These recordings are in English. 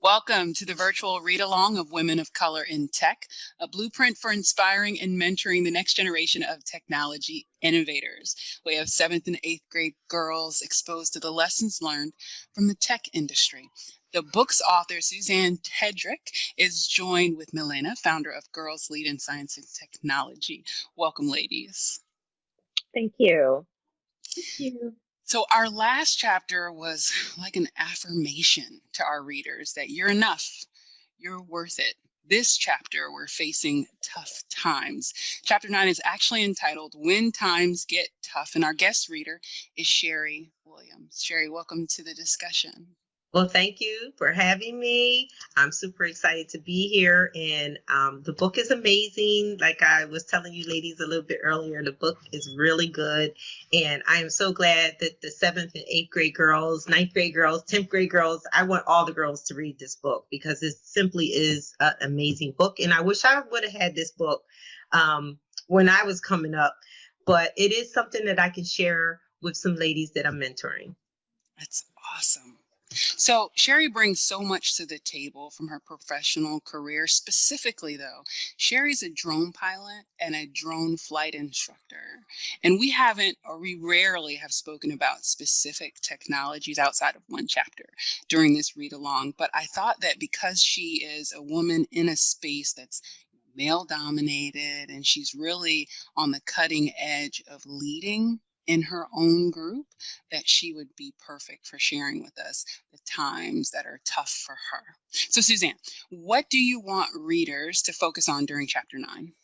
Welcome to the virtual read-along of Women of Color in Tech, a blueprint for inspiring and mentoring the next generation of technology innovators. We have 7th and 8th grade girls exposed to the lessons learned from the tech industry. The book's author, Susanne Tedrick, is joined with Melina, founder of Girls Lead in Science and Technology. Welcome, ladies. Thank you. Thank you. So our last chapter was like an affirmation to our readers that you're enough, you're worth it. This chapter, we're facing tough times. Chapter 9 is actually entitled When Times Get Tough, and our guest reader is Shari Williams. Shari, welcome to the discussion. Well, thank you for having me. I'm super excited to be here, and the book is amazing. Like I was telling you ladies a little bit earlier, the book is really good, and I am so glad that the 7th and 8th grade girls, 9th grade girls, 10th grade girls, I want all the girls to read this book because it simply is an amazing book, and I wish I would have had this book when I was coming up, but it is something that I can share with some ladies that I'm mentoring. That's awesome. So Shari brings so much to the table from her professional career. Specifically, though, Shari's a drone pilot and a drone flight instructor. And we rarely have spoken about specific technologies outside of one chapter during this read along. But I thought that because she is a woman in a space that's male dominated and she's really on the cutting edge of leading in her own group, that she would be perfect for sharing with us the times that are tough for her. So Susanne, what do you want readers to focus on during chapter 9?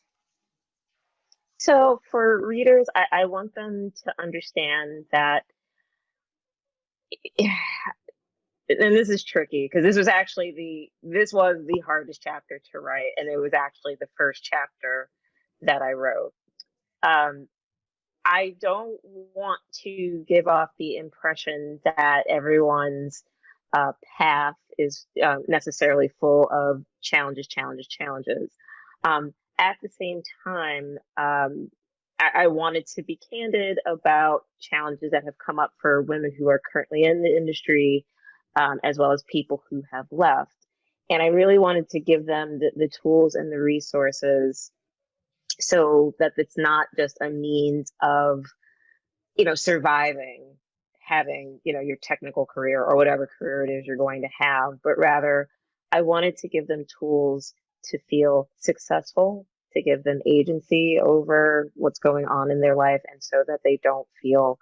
So for readers, I want them to understand that, and this is tricky because this was the hardest chapter to write, and it was actually the first chapter that I wrote. I don't want to give off the impression that everyone's path is necessarily full of challenges. At the same time, I wanted to be candid about challenges that have come up for women who are currently in the industry, as well as people who have left. And I really wanted to give them the tools and the resources so that it's not just a means of, surviving, having, your technical career or whatever career it is you're going to have, but rather I wanted to give them tools to feel successful, to give them agency over what's going on in their life, and so that they don't feel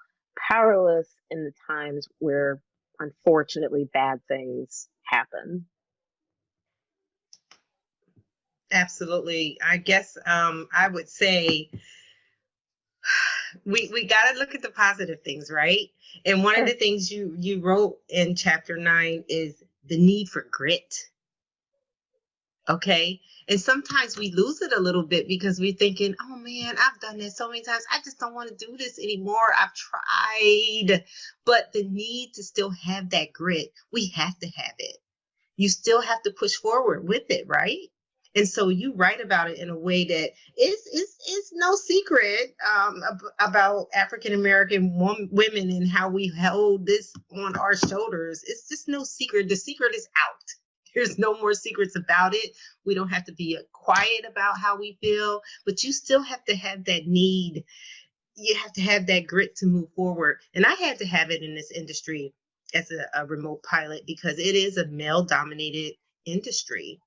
powerless in the times where, unfortunately, bad things happen. Absolutely. I guess I would say we got to look at the positive things, right? And one of the things you wrote in chapter 9 is the need for grit. Okay. And sometimes we lose it a little bit because we're thinking, oh man, I've done this so many times. I just don't want to do this anymore. I've tried. But the need to still have that grit, we have to have it. You still have to push forward with it, right? And so you write about it in a way that is no secret about African-American women and how we hold this on our shoulders. It's just no secret. The secret is out. There's no more secrets about it. We don't have to be quiet about how we feel, but you still have to have that need. You have to have that grit to move forward. And I had to have it in this industry as a remote pilot because it is a male-dominated industry,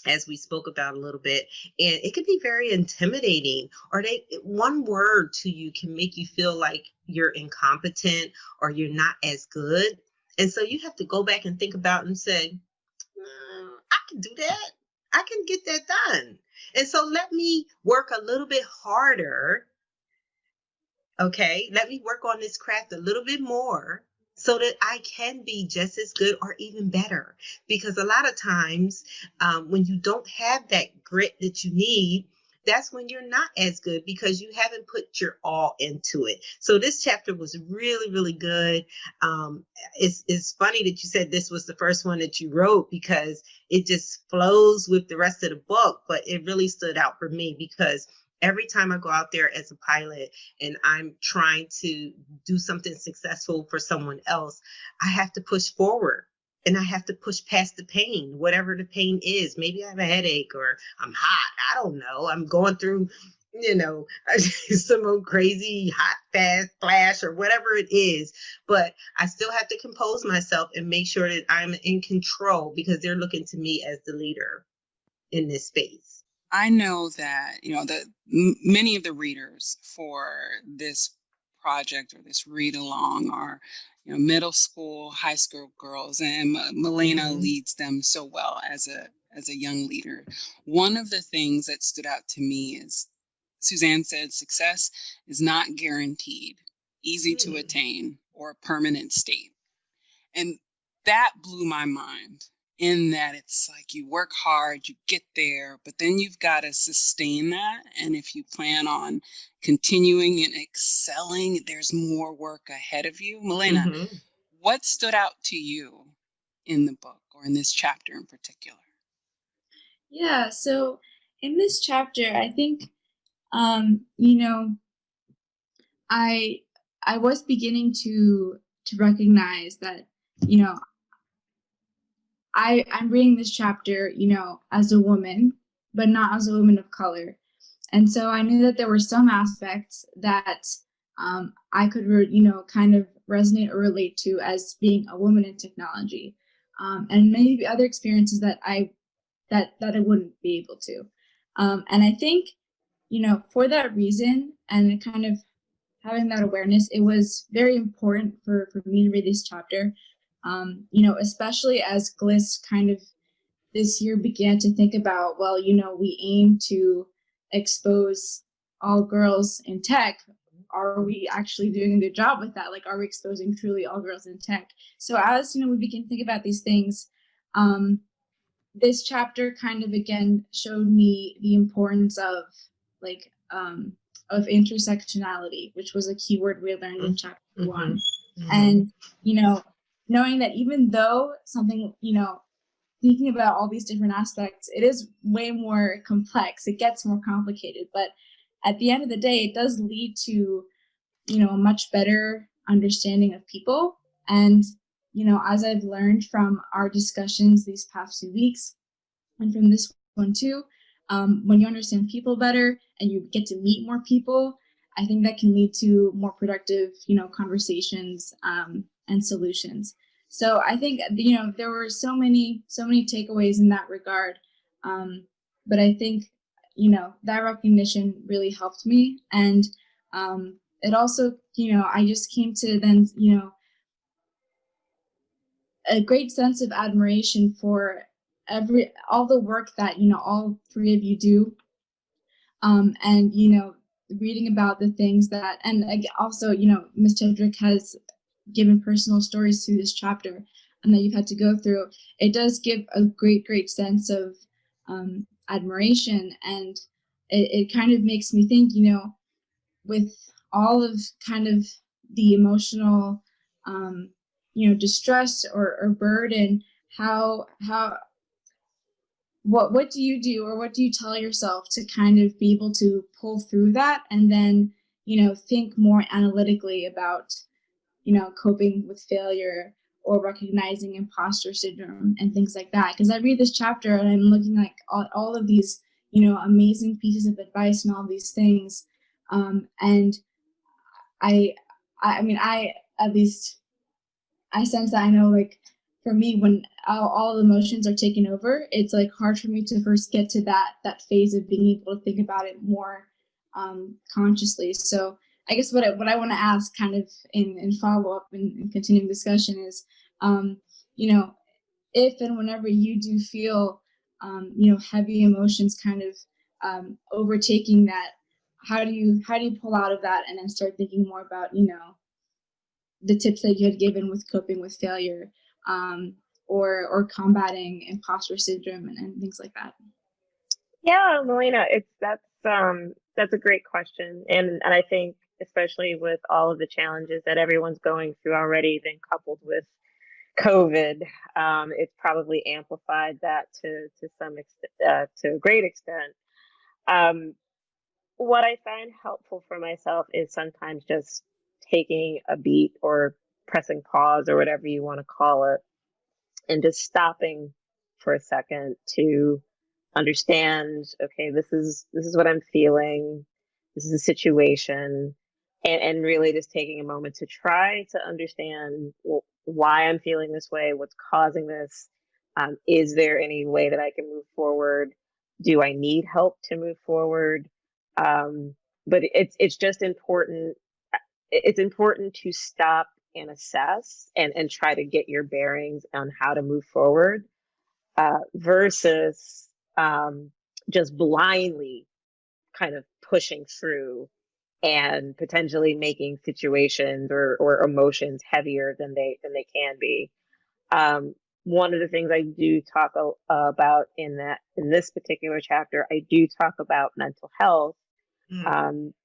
as we spoke about a little bit, and it can be very intimidating, or one word to you can make you feel like you're incompetent or you're not as good. And so you have to go back and think about and say, I can do that. I can get that done. And so let me work a little bit harder. Okay. Let me work on this craft a little bit more so that I can be just as good or even better. Because a lot of times when you don't have that grit that you need, that's when you're not as good because you haven't put your all into it. So this chapter was really, really good. It's funny that you said this was the first one that you wrote because it just flows with the rest of the book, but it really stood out for me because every time I go out there as a pilot and I'm trying to do something successful for someone else, I have to push forward and I have to push past the pain, whatever the pain is. Maybe I have a headache or I'm hot. I don't know. I'm going through, some crazy hot fast flash or whatever it is. But I still have to compose myself and make sure that I'm in control because they're looking to me as the leader in this space. I know that, many of the readers for this project or this read along are, middle school, high school girls, and Melina leads them so well as a young leader. One of the things that stood out to me is Susanne said success is not guaranteed, easy to attain, or a permanent state. And that blew my mind, in that it's like you work hard, you get there, but then you've got to sustain that. And if you plan on continuing and excelling, there's more work ahead of you. Melina, what stood out to you in the book or in this chapter in particular? Yeah, so in this chapter, I think, I was beginning to recognize that, I'm reading this chapter, as a woman, but not as a woman of color. And so I knew that there were some aspects that I could, kind of resonate or relate to as being a woman in technology, and maybe other experiences that I wouldn't be able to. And I think, for that reason and kind of having that awareness, it was very important for me to read this chapter, especially as GLIST kind of this year began to think about, well, we aim to expose all girls in tech. Are we actually doing a good job with that? Like, are we exposing truly all girls in tech? So as, we begin to think about these things, this chapter kind of, again, showed me the importance of, of intersectionality, which was a keyword we learned in chapter 1. And, knowing that even though something, thinking about all these different aspects, it is way more complex. It gets more complicated. But at the end of the day, it does lead to, a much better understanding of people. And, as I've learned from our discussions these past 2 weeks, and from this one too, when you understand people better and you get to meet more people, I think that can lead to more productive, conversations and solutions. So I think, there were so many takeaways in that regard. But I think, that recognition really helped me. And it also, I just came to then, a great sense of admiration for all the work that, all 3 of you do. And, reading about the things that, and also, Ms. Tedrick has given personal stories through this chapter and that you've had to go through. It does give a great sense of admiration. And it kind of makes me think, with all of kind of the emotional, distress or burden, what do you do, or what do you tell yourself to kind of be able to pull through that and then, think more analytically about, coping with failure or recognizing imposter syndrome and things like that? Because I read this chapter and I'm looking like all of these, amazing pieces of advice and all these things. And I at least I sense that I know, like, for me, when all emotions are taken over, it's like hard for me to first get to that phase of being able to think about it more consciously. So I guess what I want to ask, kind of in follow up and continuing discussion, is, if and whenever you do feel, heavy emotions kind of overtaking that, how do you pull out of that and then start thinking more about, the tips that you had given with coping with failure, or combating imposter syndrome and things like that? Yeah, Melina, that's a great question. And I think especially with all of the challenges that everyone's going through already, then coupled with COVID, it's probably amplified that to some extent, to a great extent. What I find helpful for myself is sometimes just taking a beat or pressing pause or whatever you want to call it, and just stopping for a second to understand, okay, this is what I'm feeling. This is a situation. And really just taking a moment to try to understand why I'm feeling this way, what's causing this. Is there any way that I can move forward? Do I need help to move forward? But it's just important. It's important to stop and assess and try to get your bearings on how to move forward, versus just blindly kind of pushing through and potentially making situations or emotions heavier than they can be. One of the things I do talk about in this particular chapter, I do talk about mental health,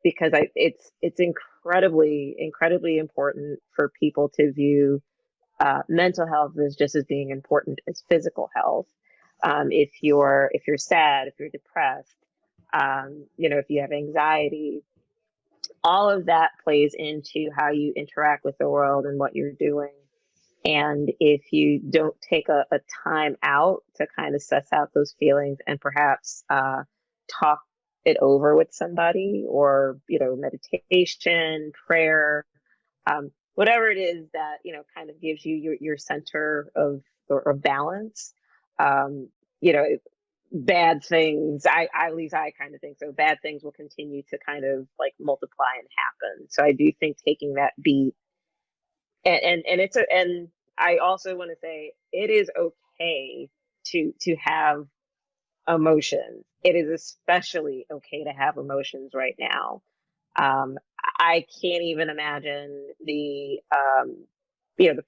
because it's incredibly important for people to view mental health as just as being important as physical health. If you're sad, if you're depressed, if you have anxiety, all of that plays into how you interact with the world and what you're doing. And if you don't take a time out to kind of suss out those feelings and perhaps talk it over with somebody, or, meditation, prayer, whatever it is that, kind of gives you your center of balance, bad things, at least I kind of think so, bad things will continue to kind of like multiply and happen. So I do think taking that beat, and I also want to say it is okay to have emotions. It is especially okay to have emotions right now. I can't even imagine the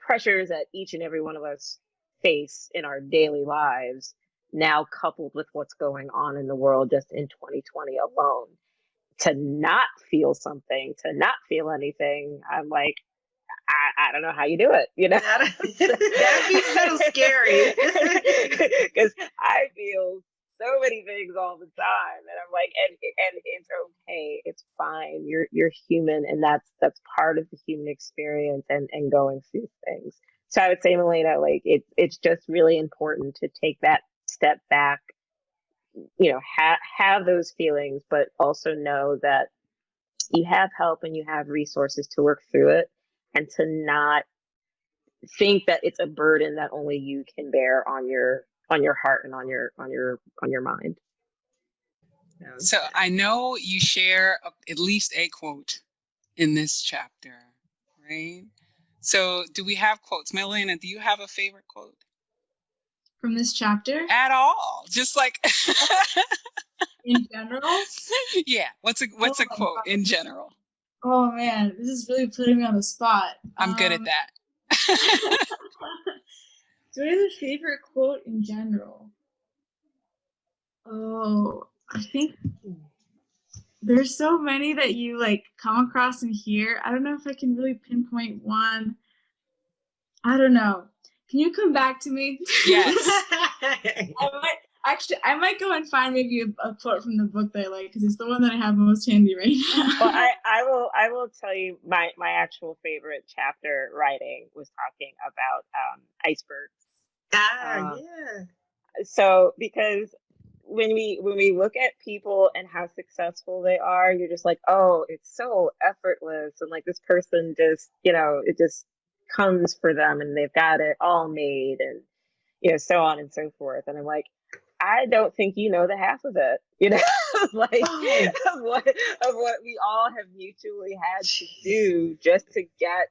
pressures that each and every one of us face in our daily lives, now coupled with what's going on in the world just in 2020 alone. To not feel something, to not feel anything, I'm like, I don't know how you do it, That'd be so scary. Because I feel so many things all the time, and I'm like, and it's okay, it's fine. You're human, and that's part of the human experience and going through things. So I would say, Melina, like it's just really important to take that step back, have those feelings, but also know that you have help and you have resources to work through it, and to not think that it's a burden that only you can bear on your heart and on your mind. So I know you share at least a quote in this chapter, right? So do we have quotes? Melina, do you have a favorite quote? From this chapter? At all? Just like in general? Yeah. What's a quote God. in general? Oh man, this is really putting me on the spot. I'm good at that. Do I have a favorite quote in general? Oh, I think there's so many that you like come across and hear. I don't know if I can really pinpoint one. I don't know. Can you come back to me? Yes. I might go and find maybe a quote from the book that I like, because it's the one that I have most handy right now. Well, I will tell you my actual favorite chapter writing was talking about icebergs. Yeah. So because when we look at people and how successful they are, you're just like, oh, it's so effortless, and like this person just, it just comes for them, and they've got it all made, and so on and so forth. And I'm like, I don't think you know the half of it, like of what we all have mutually had to do just to get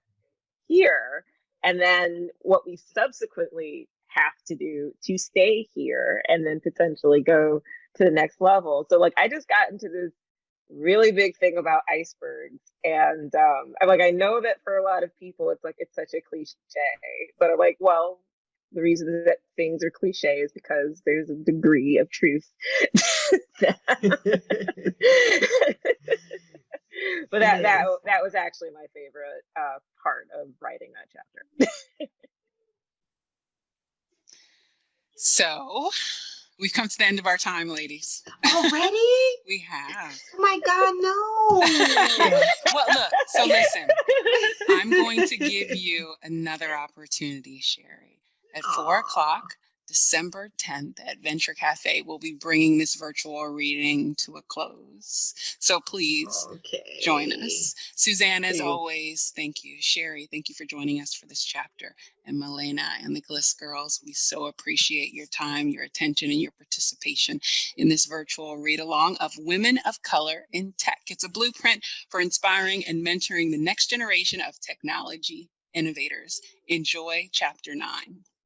here, and then what we subsequently have to do to stay here, and then potentially go to the next level. So like I just got into this really big thing about icebergs, and I'm like, I know that for a lot of people it's like it's such a cliche, but I'm like, well, the reason that things are cliche is because there's a degree of truth. But that was actually my favorite part of writing that chapter. So we've come to the end of our time, ladies. Already? We have. Oh my God, no. Well, look, so listen, I'm going to give you another opportunity, Shari. at 4 o'clock, December 10th at Venture Cafe. We'll be bringing this virtual reading to a close. So please join us. Susanne, as always, thank you. Shari, thank you for joining us for this chapter. And Melina and the GLIST girls, we so appreciate your time, your attention, and your participation in this virtual read along of Women of Color in Tech. It's a blueprint for inspiring and mentoring the next generation of technology innovators. Enjoy chapter 9.